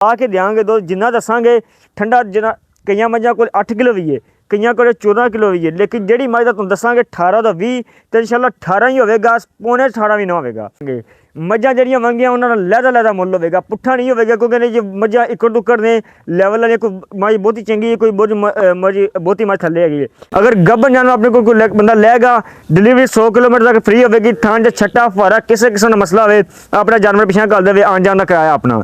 ਆ ਕੇ ਦਿਆਂਗੇ ਦੋ ਜਿੰਨਾ ਦੱਸਾਂਗੇ ਠੰਡਾ ਜਿੰਨਾ ਕਈਆਂ ਮੱਝਾਂ ਕੋਲ 8 ਕਿਲੋ ਵੀ ਹੈ, ਕਈਆਂ ਕੋਲ 14 ਕਿਲੋ ਵੀ ਹੈ, ਲੇਕਿਨ ਜਿਹੜੀ ਮੱਝ ਦਾ ਤੁਹਾਨੂੰ ਦੱਸਾਂਗੇ 18 ਦਾ 20 ਤੇ ਇਨਸ਼ਾਅੱਲਾ 18 ਹੀ ਹੋਵੇਗਾ, ਪੌਣੇ 18 ਵੀ ਨਾ ਹੋਵੇਗਾ। ਮੱਝਾਂ ਜਿਹੜੀਆਂ ਮੰਗੀਆਂ ਉਹਨਾਂ ਦਾ ਲਹਿਦਾ ਮੁੱਲ ਹੋਵੇਗਾ, ਪੁੱਠਾ ਨਹੀਂ ਹੋਵੇਗਾ, ਕਿਉਂਕਿ ਨੇ ਜੇ ਮੱਝਾਂ ਇੱਕੜ ਦੁੱਕੜ ਨੇ ਲੈਵਲ ਵਾਲੇ, ਕੋਈ ਮੱਝ ਬਹੁਤੀ ਚੰਗੀ ਹੈ, ਕੋਈ ਬਹੁਤੀ ਮੱਝ ਥੱਲੇ ਹੈਗੀ ਹੈ। ਅਗਰ ਗੱਭਣ ਜਾਨਵਰ ਆਪਣੇ ਕੋਲ ਕੋਈ ਬੰਦਾ ਲਏਗਾ, ਡਿਲੀਵਰੀ 100 ਕਿਲੋमीटर तक फ्री होगी। ਥਾਂ 'ਚ ਛੱਟਾ ਫੁਹਾਰਾ ਕਿਸੇ ਕਿਸਮ ਦਾ ਮਸਲਾ ਹੋਵੇ अपना जानवर पिछा कर देवे, आन जान का किराया अपना।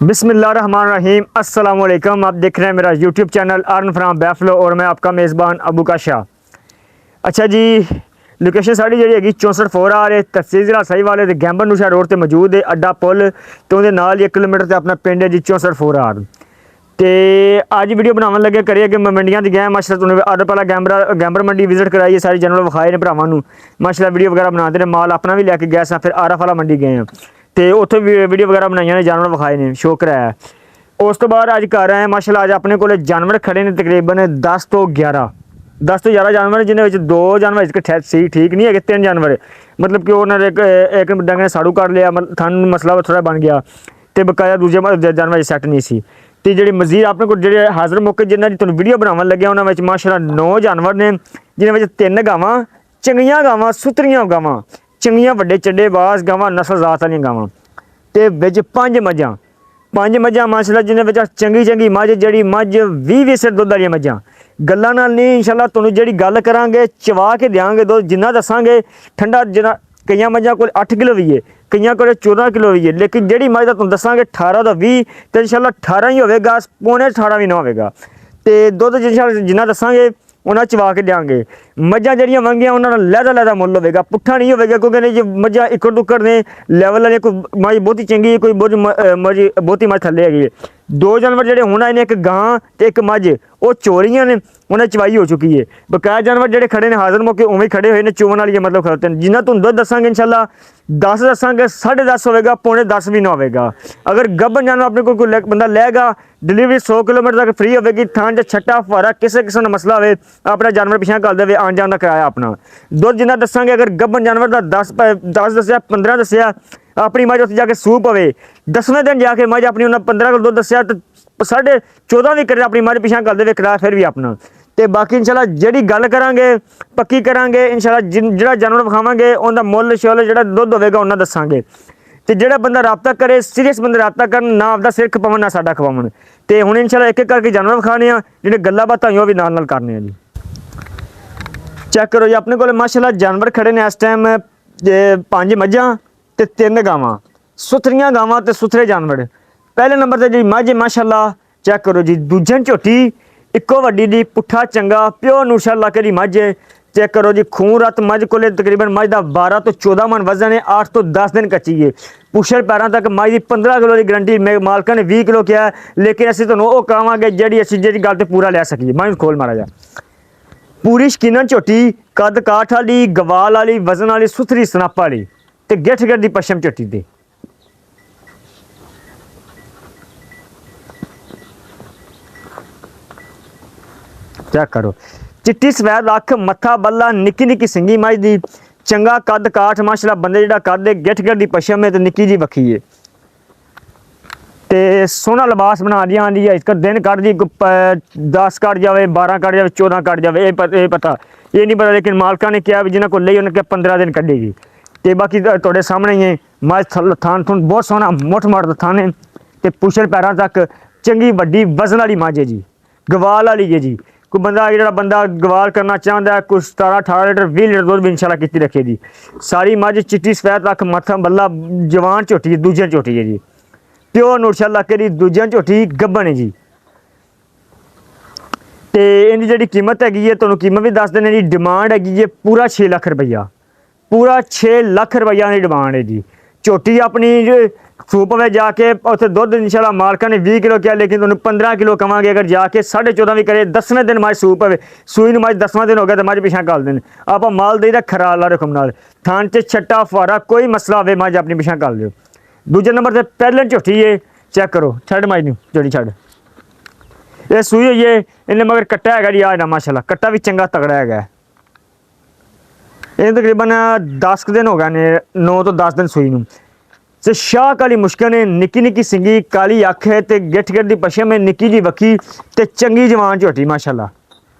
बिस्मिल्लाहिर्रहमानिर्रहीम, अस्सलाम वालेकुम। आप देख रहे हैं मेरा यूट्यूब चैनल अर्न फ्राम बैफलो और मैं आपका मेज़बान अबू का शाह। अच्छा जी, लोकेशन साड़ी जी है 64 4 आ रहे तहसील जिला साहिवाल ते गैंबर नूशा रोड पर मौजूद है। अड्डा पुल तो उहदे नाल 1 किलोमीटर से अपना पिंड है जी 64 4 आर। तो अज वीडियो बनावन लगे करिए कि मैं मंडियां गया माशाल्लाह, तुमने अड पहला गैंबर मंडी विजिट कराई है, सारे जानवर विखाए ने भरावां नूं माशाल्लाह, वीडियो वगैरह बनाते हैं, माल अपना भी लैके गया सा। फिर आरफ वाला मंडी गए हैं तो उत्थे वीडियो वगैरह बनाई ने, जानवर विखाए ने, शो कराया। उस तो बाद अज घर आए माशाल्लाह, अज अपने को जानवर खड़े ने तकरीबन 10 तो 11 जानवर, जिन्हें दो जानवर सही ठीक नहीं है, 3 जानवर मतलब कि उन्होंने एक डंग ने साड़ू कर लिया, थन मसला थोड़ा बन गया, तो बकाया दूसरे जानवर सैट नहीं सी। तो जी मजीद अपने को जो हाजिर मौके जिन्हों की तुहानूं वीडियो बनावन लगे उन्होंने माशाल्लाह 9 जानवर ने, जिन्होंने 3 गावां चंगियां गावां, सुथरियां गावां, चंगियां वड्डे चड्डे बास गावां, नस्ल जात वाली गावां, तो विच 5 मझां माशाल्लाह, जिन्हें चंगी मझ जी मझ 20 सिर दुध वाली मझां। गल्लां नाल नहीं इंशाल्लाह तुहानूं जिहड़ी गल करांगे चवा के देंगे दो, जिन्ना दसांगे ठंडा जिन्ना कई मझां कोल 8 किलो भी है, कईयां कोल 14 किलो भी है, लेकिन जिहड़ी मझ दा तुहानूं दसांगे 18 दा 20 तो इंशाल्लाह 18 ही होवेगा, पौने 18 भी ना होवेगा। तो दुध जिन्ना दसांगे उन्हें चवा के देंगे। मझां जड़ियां मंगियां उन्होंने लहदा मुੱਲ होवेगा, पुट्ठा नहीं होवेगा, क्योंकि ने जे मझां इक्कड़ दुक्कड़ ने लैवल वाली, कोई मझ बहुती चंगी है, कोई बहुती मझ थल्ले हैगी है। 2 जानवर जोड़े हुण आए ने, एक गां तो एक मझ, वो चोरियां ने, उन्हें चवाई हो चुकी है। बकाया जानवर जोड़े खड़े ने हाजिर मौके उवें खड़े हुए ने, चोवन वाली मतलब खड़ोते हैं। जिन्ना तुहानूं दुध दसांगे इंशाल्लाह 10 दसांगे, 10.5 होवेगा, पौने 10 भी ना होवेगा। अगर गब्बन जानवर अपने कोई बंदा लेगा, डिलीवरी 100 किलोमीटर तक फ्री होगी। थां 'च छट्टा फुहारा किसी किस्म का मसला होवे अपना जानवर पिछा कर देवे, आन जान का किराया अपना। दुध जिन्ना दसांगे, अगर गब्बन जानवर का 10 दसिया 15 दसिया, अपनी मझ उत्थे जाके सूप पवे, 10वें दिन जाके मझ अपनी उन्हें 15 किलो दुध दसिया तो 14.5 भी करे, अपनी मझ पिछा कर देवे किराया फिर भी अपना। तो बाकी इंशाल्लाह जिहड़ी गल करांगे पक्की करांगे इंशाल्लाह, जिहड़ा जानवर विखावांगे उहदा मुੱਲ शुल जिहड़ा दुध होवेगा उन्ना दसांगे। तो जिहड़ा बंदा रबता करे, सीरीयस बंदा रबता करन, ना आपदा सिर खपावन ना साडा खपावन। तो हुण इंशाल्लाह एक करके जानवर विखाने आ, जिहड़े गल्लां बातां होईयां ओह भी नाल करने आ जी। चेक करो जी, अपने कोल माशाल्लाह जानवर खड़े ने इस टाइम 5 मझां ते 3 गावां, सुथरियां गावां ते सुथरे जानवर। पहले नंबर ते जी मझ माशाल्लाह चेक करो जी, दूजे झोटी इक्को वड्डी दी, पुट्ठा चंगा प्योर नूशा इलाके दी मझ है। चेक करो जी, खून रत मझ को तकरीबन मझ का 12 तो 14 मन वजन है, 8 तो 10 दिन कच्ची है। पुछड़ पैरों तक मझ की 15 किलो की गारंटी, मालका ने 20 किलो किया, लेकिन असं तुहानूं वो कहांगे जी असीं जी गल तो पूरा लै सकीए। मैं खोल मारा जा, पूरी शकीनन झोटी, कद काठ वाली, गवाल वाली, वजन वाली, सुथरी सनप वाली, तो गिठ गिठ की पछम झोटी दी। चेक करो, चिट्टी सफेद अख, मत्था बल्ला, निक्की निक्की सिंगी मझ दी, चंगा कद काठ माशाल्लाह, बंदे जिहड़ा कद है, गिठ गिठ की पछम है, तो निक्की जी बखी है, तो सोहना लिबास बना दी आँदी है। इसका दिन कट दी 10 कट जाए, 12 कट जाए, 14 कट जाए, ये पता ये नहीं पता, लेकिन मालका ने कहा भी जिन्होंने को ली उन्हें कहा 15 दिन कढ़ेगी। तो बाकी तुहाडे सामने ही है, मझ थान थुन बहुत सोहना मुठ मठ थान है, तो पुछड़ पैरों तक चंगी वड्डी वजन वाली मझ है जी, गवाल वाली है जी। कोई बंदा जो बंदा गवाल करना चाहता है, कोई 17-18 लीटर 20 लीटर दुध भी इंशाल्लाह कितनी रखे जी। सारी मझ चिट्टी सफेद अख, मत्था बल्ला, जवान झोटी है, दूजे झोटी है जी, प्योर नूशा इलाके की दूजे झोटी गब्बन है जी। तो इनकी जी कीमत हैगी है, तुहानूं कीमत भी दस देने जी। डिमांड हैगी है पूरा 6 लाख रुपया, पूरा 6 लाख रुपया की डिमांड है जी। झोटी अपनी सूप में जाके उत्थे दुध इंशाल्लाह मालका ने 20 किलो किया, लेकिन तुहानूं 15 किलो कहांगे। अगर जाके 14.5 भी करे, 10वें दिन मझ सूप पवे, सूई नूं मझ 10वां दिन हो गया तो मझ पिछा कर देन। आप माल देईदा खरा अल्लाह रकम नाल, थान 'च छट्टा फुहारा कोई मसला होवे मझ अपनी पिछा कर दिओ। दूजे नंबर पर पहले झोटी है, चेक करो, छड़ मझ नूं जोड़ी छड़, ये सूई हुई है, इन्हें मगर कट्टा है जी, आ ना माशाल्लाह कट्टा भी चंगा तगड़ा है। ये तकरीबन 10 दिन हो गए ने, 9 तो 10 दिन सूई नूं। ਤੇ ਸ਼ਾਹ ਕਾਲੀ ਮੁਸ਼ਕਨ ਹੈ, ਨਿੱਕੀ ਨਿੱਕੀ ਸਿੰਗੀ, ਕਾਲੀ ਅੱਖ ਹੈ ਤੇ ਗਿੱਠ ਗਿੱਠ ਦੀ ਪਸ਼ਮ ਹੈ, ਨਿੱਕੀ ਜੀ ਵੱਖੀ ਤੇ ਚੰਗੀ ਜਵਾਨ ਝੋਟੀ ਮਾਸ਼ਾਅੱਲਾ।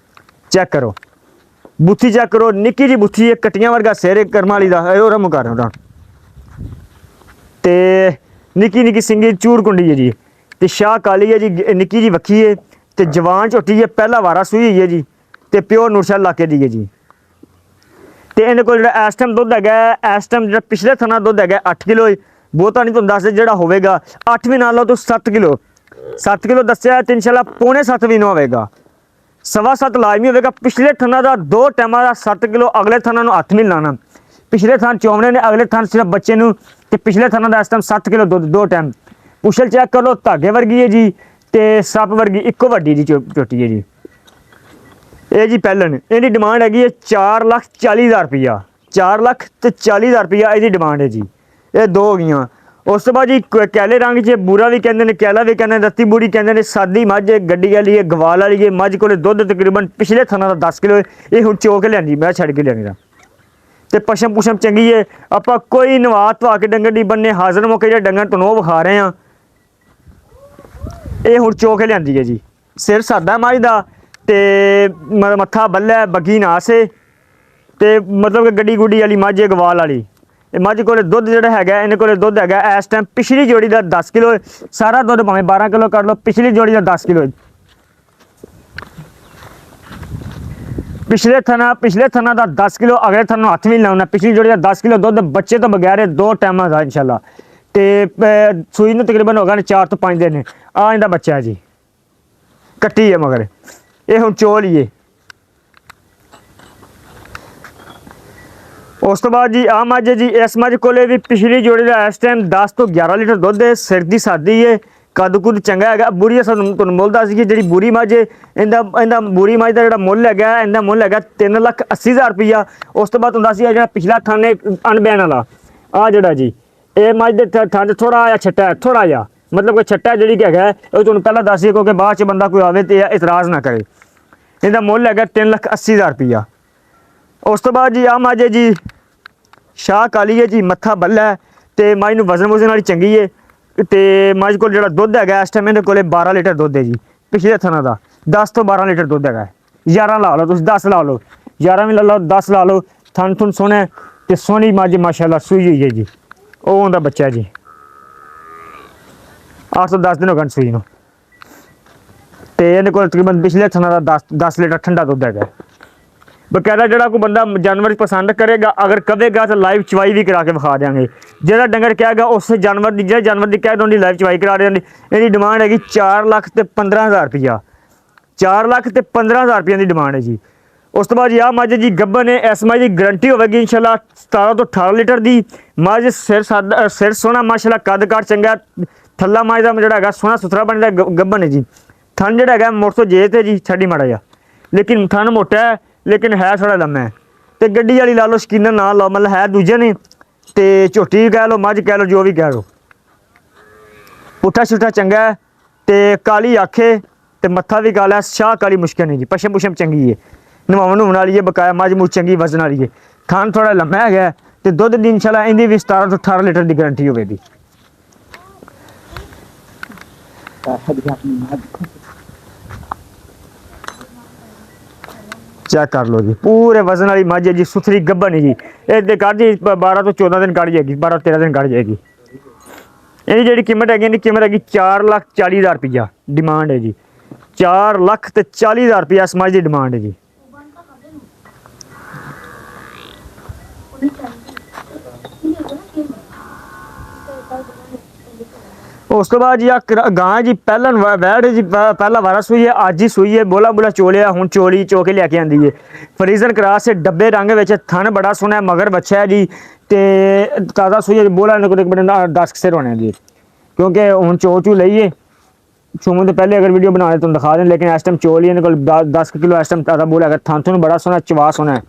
ਚੈੱਕ ਕਰੋ ਬੁੱਥੀ, ਚੈੱਕ ਕਰੋ ਨਿੱਕੀ ਜੀ ਬੁੱਥੀ ਹੈ, ਕਟੀਆਂ ਵਰਗਾ ਸਿਰ ਕਰਮ ਵਾਲੀ ਦਾ ਉਹ ਰਮ ਕਰ ਰਿਹਾ ਤੇ ਨਿੱਕੀ ਨਿੱਕੀ ਸਿੰਗੀ ਚੂਰ ਕੁੰਡੀ ਹੈ ਜੀ ਤੇ ਸ਼ਾਹ ਕਾਲੀ ਹੈ ਜੀ, ਨਿੱਕੀ ਜੀ ਵੱਖੀ ਹੈ ਤੇ ਜਵਾਨ ਝੋਟੀ ਹੈ, ਪਹਿਲਾ ਵਾਰਾ ਸੂਈ ਹੋਈ ਹੈ ਜੀ ਤੇ ਪਿਓਰ ਨੂਰਸ਼ਾਹ ਇਲਾਕੇ ਦੀ ਹੈ ਜੀ। ਤੇ ਇਹਦੇ ਕੋਲ ਜਿਹੜਾ ਇਸ ਟਾਈਮ ਦੁੱਧ ਹੈਗਾ, ਇਸ ਟਾਈਮ ਜਿਹੜਾ ਪਿਛਲੇ ਥਣਾ ਦੁੱਧ ਹੈਗਾ 8 ਕਿਲੋ, ਬਹੁਤਾ ਨਹੀਂ ਤੁਹਾਨੂੰ ਦੱਸਦੇ, ਜਿਹੜਾ ਹੋਵੇਗਾ 8 ਵੀ ਨਾਲ ਲਓ ਤਾਂ 7 ਕਿਲੋ, 7 ਕਿਲੋ ਦੱਸਿਆ ਤੇ ਇਨਸ਼ਾਅੱਲਾ ਪੌਣੇ 7 ਵੀ ਨਾ ਹੋਵੇਗਾ, 7.25 ਲਾਜ਼ਮੀ ਹੋਵੇਗਾ। ਪਿਛਲੇ ਥਣਾ ਦਾ 2 ਟਾਈਮਾਂ ਦਾ 7 ਕਿਲੋ, ਅਗਲੇ ਥਣਾ ਨੂੰ ਹੱਥ ਨਹੀਂ ਲਾਣਾ। ਪਿਛਲੇ ਥਣ ਚੋਮਣੇ ਨੇ, ਅਗਲੇ ਥਣ ਸਿਰਫ ਬੱਚੇ ਨੂੰ, ਤੇ ਪਿਛਲੇ ਥਣਾ ਦਾ ਇਸ ਟਾਈਮ 7 ਕਿਲੋ ਦੁੱਧ 2 ਟਾਈਮ। ਪੁਛਲ ਚੈੱਕ ਕਰ ਲਓ, ਧਾਗੇ ਵਰਗੀ ਹੈ ਜੀ ਤੇ ਸੱਪ ਵਰਗੀ ਇੱਕੋ ਵੱਡੀ ਜੀ ਝੋਟੀ ਹੈ ਜੀ। ਇਹ ਜੀ ਪਹਿਲਣ, ਇਹਦੀ ਡਿਮਾਂਡ ਹੈਗੀ ਹੈ 4,40,000 ਰੁਪਈਆ, 4,40,000 ਰੁਪਈਆ ਇਹਦੀ ਡਿਮਾਂਡ ਹੈ ਜੀ। ਇਹ ਦੋ ਹੋ ਗਈਆਂ। ਉਸ ਤੋਂ ਬਾਅਦ ਜੀ ਕੈਲੇ ਰੰਗ 'ਚ ਬੂਰਾ ਵੀ ਕਹਿੰਦੇ ਨੇ, ਕੈਲਾ ਵੀ ਕਹਿੰਦੇ ਨੇ, ਰੱਤੀ ਬੂਰੀ ਕਹਿੰਦੇ ਨੇ, ਸਾਦੀ ਮੱਝ ਗੱਡੀ ਵਾਲੀ ਹੈ, ਗਵਾਲ ਵਾਲੀ ਹੈ। ਮੱਝ ਕੋਲੇ ਦੁੱਧ ਤਕਰੀਬਨ ਪਿਛਲੇ ਥਣਾ ਦਾ 10 ਕਿਲੋ, ਇਹ ਹੁਣ ਚੋ ਕੇ ਲਿਆਂਦੀ, ਮੈਂ ਛੱਡ ਕੇ ਲਿਆਂਦੀ ਦਾ। ਤੇ ਪਸ਼ਮ ਪੁਸ਼ਮ ਚੰਗੀ ਹੈ, ਆਪਾਂ ਕੋਈ ਨਵਾ ਧਵਾ ਕੇ ਡੰਗਰ ਦੀ ਬੰਨੇ ਹਾਜ਼ਰ ਮੌਕੇ ਜਿਹੜੇ ਡੰਗਰ ਤੁਹਾਨੂੰ ਉਹ ਵਿਖਾ ਰਹੇ ਹਾਂ, ਇਹ ਹੁਣ ਚੋ ਕੇ ਲਿਆਂਦੀ ਹੈ ਜੀ। ਸਿਰ ਸਾਦਾ ਮੱਝ ਦਾ ਤੇ ਮੱਥਾ ਬੱਲਾ, ਬੱਗੀ ਨਾਸ ਹੈ ਤੇ ਮਤਲਬ ਕਿ ਗੱਡੀ ਗੁੱਡੀ ਵਾਲੀ ਮੱਝ ਹੈ, ਗਵਾਲ ਵਾਲੀ। ਇਹ ਮੱਝ ਕੋਲੇ ਦੁੱਧ ਜਿਹੜਾ ਹੈਗਾ, ਇਹਨੇ ਕੋਲੇ ਦੁੱਧ ਹੈਗਾ ਇਸ ਟਾਈਮ ਪਿਛਲੀ ਜੋੜੀ ਦਾ 10 ਕਿਲੋ, ਸਾਰਾ ਦੁੱਧ ਭਾਵੇਂ 12 ਕਿਲੋ ਕੱਢ ਲਓ, ਪਿਛਲੀ ਜੋੜੀ ਦਾ 10 ਕਿਲੋ। ਪਿਛਲੇ ਥਣਾ ਦਾ 10 ਕਿਲੋ, ਅਗਲੇ ਥਣਾ ਨੂੰ ਹੱਥ ਵੀ ਲਾਉਣਾ। ਪਿਛਲੀ ਜੋੜੀ ਦਾ 10 ਕਿਲੋ ਦੁੱਧ ਬੱਚੇ ਤੋਂ ਬਗੈਰ 2 ਟਾਈਮਾਂ ਦਾ ਇਨਸ਼ਾਅੱਲਾ। ਤੇ ਸੂਈ ਨੂੰ ਤਕਰੀਬਨ ਹੋਗਾ 4 ਤੋਂ 5 ਦਿਨ। ਆ ਇਹਦਾ ਬੱਚਾ ਜੀ, ਕੱਟੀ ਹੈ ਮਗਰ, ਇਹ ਹੁਣ ਚੋ ਲਈਏ। ਉਸ ਤੋਂ ਬਾਅਦ ਜੀ ਆ ਮੱਝ ਜੀ, ਇਸ ਮੱਝ ਕੋਲੇ ਵੀ ਪਿਛਲੀ ਜੋੜੀ ਦਾ ਇਸ ਟਾਈਮ 10 ਤੋਂ 11 ਲੀਟਰ ਦੁੱਧ ਹੈ, ਸਿਰ ਦੀ ਸਾਦੀ ਹੈ, ਕੱਦ ਕੁੱਦ ਚੰਗਾ ਹੈਗਾ। ਬੁਰੀ ਤੁਹਾਨੂੰ ਮੁੱਲ ਦੱਸ ਸੀ, ਜਿਹੜੀ ਬੁਰੀ ਮੱਝ ਹੈ, ਇਹਦਾ ਬੁਰੀ ਮੱਝ ਦਾ ਜਿਹੜਾ ਮੁੱਲ ਹੈਗਾ, ਇਹਦਾ ਮੁੱਲ ਹੈਗਾ 3,80,000 ਰੁਪਈਆ। ਉਸ ਤੋਂ ਬਾਅਦ ਤੁਹਾਨੂੰ ਦੱਸ ਜਿਹੜਾ ਪਿਛਲਾ ਥਣ ਹੈ ਅਣਬੈਣ ਵਾਲਾ, ਆ ਜਿਹੜਾ ਜੀ ਇਹ ਮੱਝ ਦੇ ਥਣ ਥੋੜਾ ਜਿਹਾ ਛੱਟਾ ਹੈ, ਥੋੜਾ ਜਿਹਾ ਮਤਲਬ ਕਿ ਛੱਟਾ ਜਿਹੜੀ ਹੈਗਾ ਉਹ ਤੁਹਾਨੂੰ ਪਹਿਲਾਂ ਦੱਸ ਸੀ, ਕਿਉਂਕਿ ਬਾਅਦ 'ਚ ਬੰਦਾ ਕੋਈ ਆਵੇ ਤੇ ਇਤਰਾਜ਼ ਨਾ ਕਰੇ। ਇਹਦਾ ਮੁੱਲ ਹੈਗਾ 3,80,000 ਰੁਪਈਆ। ਉਸ ਤੋਂ ਬਾਅਦ ਜੀ ਆ ਮੱਝ ਹੈ ਜੀ, ਸ਼ਾਹ ਕਾਲੀ ਹੈ ਜੀ, ਮੱਥਾ ਬੱਲਾ ਹੈ ਤੇ ਮੱਝ ਨੂੰ ਵਜ਼ਨ ਵੁਜ਼ਨ ਵਾਲੀ ਚੰਗੀ ਹੈ। ਤੇ ਮੱਝ ਕੋਲ ਜਿਹੜਾ ਦੁੱਧ ਹੈਗਾ ਇਸ ਟਾਈਮ ਇਹਦੇ ਕੋਲੇ 12 ਲੀਟਰ ਦੁੱਧ ਹੈ ਜੀ, ਪਿਛਲੇ ਥਣਾ ਦਾ 10 ਤੋਂ 12 ਲੀਟਰ ਦੁੱਧ ਹੈਗਾ। 11 ਲਾ ਲਓ ਤੁਸੀਂ, 10 ਲਾ ਲਓ, 11 ਵੀ ਲਾ ਲਓ, 10 ਲਾ ਲਓ। ਥਣ ਥੁਣ ਸੋਹਣਾ ਤੇ ਸੋਹਣੀ ਮੱਝ ਮਾਸ਼ਾਅੱਲਾ ਸੂਈ ਹੋਈ ਹੈ ਜੀ। ਉਹ ਉਹਦਾ ਬੱਚਾ ਜੀ, 8 ਤੋਂ 10 ਦਿਨ ਹੋ ਗਏ ਸੂਈ ਨੂੰ। ਤੇ ਇਹਦੇ ਕੋਲ ਤਕਰੀਬਨ ਪਿਛਲੇ ਥਣਾ ਦਾ 10 ਲੀਟਰ ਠੰਡਾ ਦੁੱਧ ਹੈਗਾ। ਬਕਾਇਦਾ ਜਿਹੜਾ ਕੋਈ ਬੰਦਾ ਜਾਨਵਰ ਪਸੰਦ ਕਰੇਗਾ, ਅਗਰ ਕਵੇਗਾ ਤਾਂ ਲਾਈਵ ਚਵਾਈ ਵੀ ਕਰਾ ਕੇ ਵਿਖਾ ਦਿਆਂਗੇ। ਜਿਹੜਾ ਡੰਗਰ ਕਹੇਗਾ ਉਸ ਜਾਨਵਰ ਦੀ, ਜਿਹੜਾ ਜਾਨਵਰ ਦੀ ਕਹਿ ਦੋ ਉਹਦੀ ਲਾਈਵ ਚਵਾਈ ਕਰਾ ਦਿਆਂਗੇ। ਇਹਦੀ ਡਿਮਾਂਡ ਹੈਗੀ 4,15,000 ਰੁਪਈਆ, 4,15,000 ਰੁਪਈਆ ਦੀ ਡਿਮਾਂਡ ਹੈ ਜੀ। ਉਸ ਤੋਂ ਬਾਅਦ ਜੀ ਆਹ ਮੱਝ ਜੀ ਗੱਭਣ ਨੇ, ਇਸ ਮੱਝ ਦੀ ਗਰੰਟੀ ਹੋਵੇਗੀ ਇਨਸ਼ਾਅੱਲਾ 17 ਤੋਂ 18 ਲੀਟਰ ਦੀ। ਮੱਝ ਸਿਰ ਸਾਦਾ, ਸਿਰ ਸੋਹਣਾ ਮਾਸ਼ਾਅੱਲਾ, ਕੱਦ ਕਾਠ ਚੰਗਾ, ਥੱਲਾ ਮੱਝ ਦਾ ਜਿਹੜਾ ਹੈਗਾ ਸੋਹਣਾ ਸੁਥਰਾ ਬਣਦਾ ਗੱਭਣ ਹੈ ਜੀ। ਥਣ ਜਿਹੜਾ ਹੈਗਾ ਮੁੜ ਤੋਂ ਜੇ ਤੇ ਜੀ ਛੱਡੀ ਮਾੜਾ ਜਿਹਾ, ਲੇਕਿਨ ਥਣ ਮੋਟਾ ਹੈ, ਲੇਕਿਨ ਹੈ ਥੋੜਾ ਲੰਮਾ ਹੈ। ਤੇ ਗੱਡੀ ਵਾਲੀ ਲਾ ਲਓ, ਸ਼ਕੀਨਾ ਨਾ ਲਾਓ, ਮਤਲਬ ਹੈ ਦੂਜੇ ਨੇ। ਤੇ ਝੋਟੀ ਕਹਿ ਲਓ, ਮੱਝ ਕਹਿ ਲਓ, ਜੋ ਵੀ ਕਹਿ ਲਓ, ਪੁੱਠਾ ਛੁੱਠਾ ਚੰਗਾ ਹੈ ਤੇ ਕਾਲੀ ਆਖੇ ਤੇ ਮੱਥਾ ਵੀ ਕਾਲਾ, ਸ਼ਾਹ ਕਾਲੀ ਮੁਸ਼ਕਿਲ ਨਹੀਂ ਜੀ। ਪਸ਼ਮ ਪੁਸ਼ਮ ਚੰਗੀ ਹੈ, ਨਵਾਉਣ ਨਵਾਉਣ ਵਾਲੀ ਹੈ, ਬਕਾਇਆ ਮੱਝ ਮੂਝ ਚੰਗੀ ਵਜ਼ਨ ਵਾਲੀ ਹੈ। ਥਣ ਥੋੜਾ ਲੰਮਾ ਹੈਗਾ ਤੇ ਦੁੱਧ ਦੀ ਇਨਸ਼ਾਅੱਲਾ ਇਹਦੀ ਵੀ 17 ਤੋਂ 18 ਲੀਟਰ ਦੀ ਗਰੰਟੀ ਹੋਵੇਗੀ। ਚੈੱਕ ਕਰ ਲਓ ਜੀ, ਪੂਰੇ ਵਜ਼ਨ ਵਾਲੀ ਮੱਝ ਹੈ ਜੀ, ਸੁਥਰੀ ਗੱਭਣ ਹੈ ਜੀ। ਇਹਦੇ ਕੱਢ ਜੀ 12 ਤੋਂ 14 ਦਿਨ ਕੱਢ ਜਾਏਗੀ, 12-13 ਦਿਨ ਕੱਢ ਜਾਏਗੀ। ਇਹਦੀ ਜਿਹੜੀ ਕੀਮਤ ਹੈਗੀ, ਇਹਦੀ ਕੀਮਤ ਹੈਗੀ 4,40,000 ਰੁਪਈਆ ਡਿਮਾਂਡ ਹੈ ਜੀ। 4,40,000 ਰੁਪਈਆ ਇਸ ਮੱਝ ਦੀ ਡਿਮਾਂਡ ਹੈ ਜੀ। ਉਸ ਤੋਂ ਬਾਅਦ ਜੀ ਆ ਗਾਂ ਜੀ ਪਹਿਲਾਂ ਵੈੜ ਜੀ, ਪਹਿਲਾ ਵਾਰਾ ਸੂਈ ਹੈ, ਅੱਜ ਹੀ ਸੂਈ ਹੈ। ਬੋਲਾ ਬੋਲਾ ਚੋਲਿਆ, ਹੁਣ ਚੋਲੀ ਚੋ ਕੇ ਲੈ ਕੇ ਆਂਦੀ ਹੈ। ਫਰੀਜ਼ਨ ਕਰਾਸ ਹੈ, ਡੱਬੇ ਰੰਗ ਵਿੱਚ, ਥਣ ਬੜਾ ਸੋਹਣਾ, ਮਗਰ ਬੱਚਾ ਹੈ ਜੀ ਤੇ ਤਾਜ਼ਾ ਸੂਈ ਹੈ। ਬੋਲਾ ਨੇ ਕੋਈ 10 ਸਿਰ ਹੋਣੇ ਜੀ, ਕਿਉਂਕਿ ਹੁਣ ਚੋ ਚੂ ਲਈਏ ਚੋਣ ਤੋਂ ਪਹਿਲੇ ਅਗਰ ਵੀਡੀਓ ਬਣਾ ਦੇ ਤੁਹਾਨੂੰ ਦਿਖਾ ਦੇं, ਲੇਕਿਨ ਇਸ ਟਾਈਮ ਚੋ ਲਈ, ਇਹਨਾਂ ਕੋਲ 10 ਕਿਲੋ ਇਸ ਟਾਈਮ ਤਾਜ਼ਾ ਬੋਲਾ ਹੈਗਾ। ਥਣ ਥਣ ਬੜਾ ਸੋਹਣਾ, ਚਵਾ ਸੋਹਣਾ ਹੈ।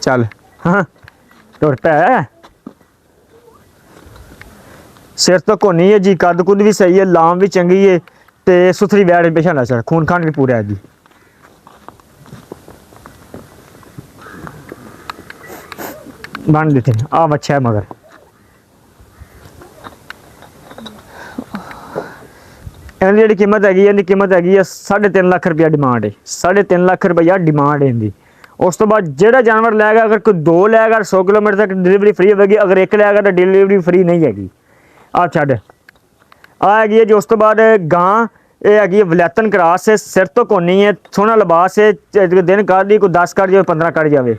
ਚੱਲ ਹਾਂ ਤੁਰ ਪੈ, ਸਿਰ ਤੋਂ ਕੋਨੀ ਹੈ ਜੀ, ਕੱਦ ਕੁੱਦ ਵੀ ਸਹੀ ਹੈ, ਲਾਮ ਵੀ ਚੰਗੀ ਹੈ ਤੇ ਸੁਥਰੀ ਵੈੜ ਪੇਸ਼ਾ ਸਰ, ਖੂਨ ਖਾਨ ਵੀ ਪੂਰਾ ਹੈ ਜੀ। बन देते आ बच्चा है मगर इनकी जी कीमत हैगी इनकी कीमत हैगी है 3.5 लाख रुपया डिमांड है 3.5 लाख रुपया डिमांड है इनकी। उस तो बाद जो जानवर लैगा अगर कोई 2 लैगा 100 किलोमीटर तक डिलीवरी फ्री होगी, अगर 1 लैगा तो डिलीवरी फ्री नहीं हैगी। आ छड़ आ हैगी है जी। उस तो बाद गां ये हैगी वलैतन क्रॉस है, सिर तो कोनी है, सोहना लिबास है, दिन कढ़ दी कोई 10 कढ़ जाए 15 कढ़ जाए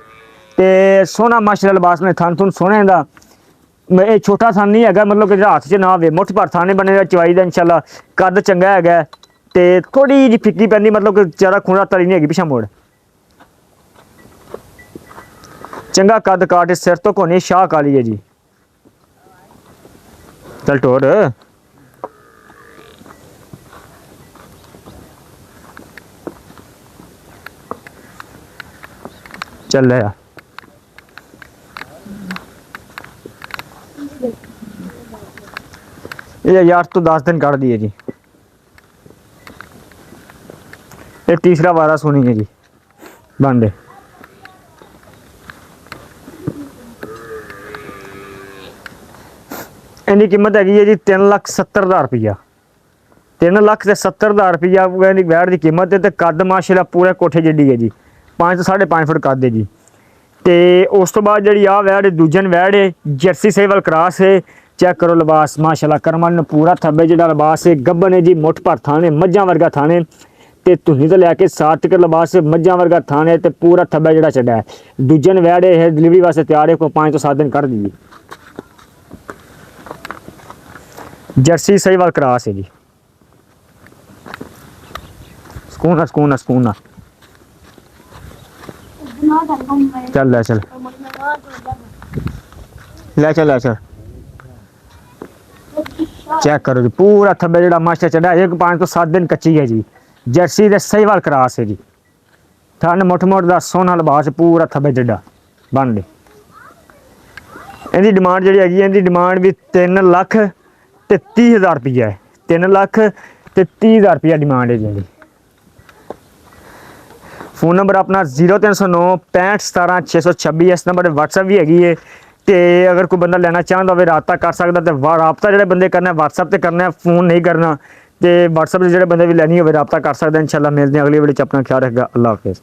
तो सोहना माशाल्लाह लिबास में थन थुन सोहने का। ये छोटा थन नहीं है, मतलब कि हाथ च ना आवे, मुठ भर थाने बने चवाई का इंशाल्लाह, कद चंगा है तो थोड़ी जी फिक्की पैंदी, मतलब कि ज़्यादा खून तली नहीं हैगी पिछा मुड़, चंगा कद काट, सिर तो कोनी, शाह काली है जी। चल टोर चल रहा ये यार तो 10 दिन काट दिए जी। ये तीसरा वारा सुनी है जी बंदे। इनकी कीमत हैगी है जी 3,70,000 रुपया, 3,70,000 रुपया वैट की कीमत है। तो कद माशाल्लाह पूरे कोठे जिड्डी है जी, 5 तो 5.5 फुट कद है जी। तो उस तो बाद जी आ वैट दूजन वैट है जर्सी सेवल क्रॉस है। चेक करो लिबास माशाल्लाह करमन पूरा थब्बे जो लिबास है, गब्बन है जी, मुठ भर थाने, मझां वर्गा थाने, तो धुनी तो लैके 7 तक लिबास है, मझां वर्गा थाने, तो पूरा थब्बा जो चढ़ा है। दूजन वैट है डिलीवरी वास्ते तैयार है, कोई 5 तो 7 दिन कर दी। जर्सी सहीवाल क्रॉस है जी। सुकून सुकून सुकून चल ले चल ले चल ले चल। चेक करो जी पूरा थब्बे जो मास्टर चढ़ा है, 5 तो 7 दिन कच्ची है जी। जर्सी दे सहीवाल क्रॉस है जी, थन मुठ मुठ का सोहना लिबास पूरा थब्बे जड्डा बन दे। इनकी डिमांड जी हैगी, इनकी डिमांड भी 3,30,000 रुपया है, 3,30,000 रुपया डिमांड है जी। फोन नंबर अपना 0309 65 17 626, इस नंबर पर व्हाट्सएप भी हैगी है। तो अगर कोई बंदा लेना चाहता हो रबता कर सकता, तो रबता जो बंदे करना व्हाट्सएप से करना, फोन नहीं करना। तो व्हाट्सएप से जो बंदे भी लैनी हो रबता कर सकते। इंशाल्लाह मिलते हैं अगली वीडियो, अपना ख्याल रखेगा। अल्लाह हाफिज़।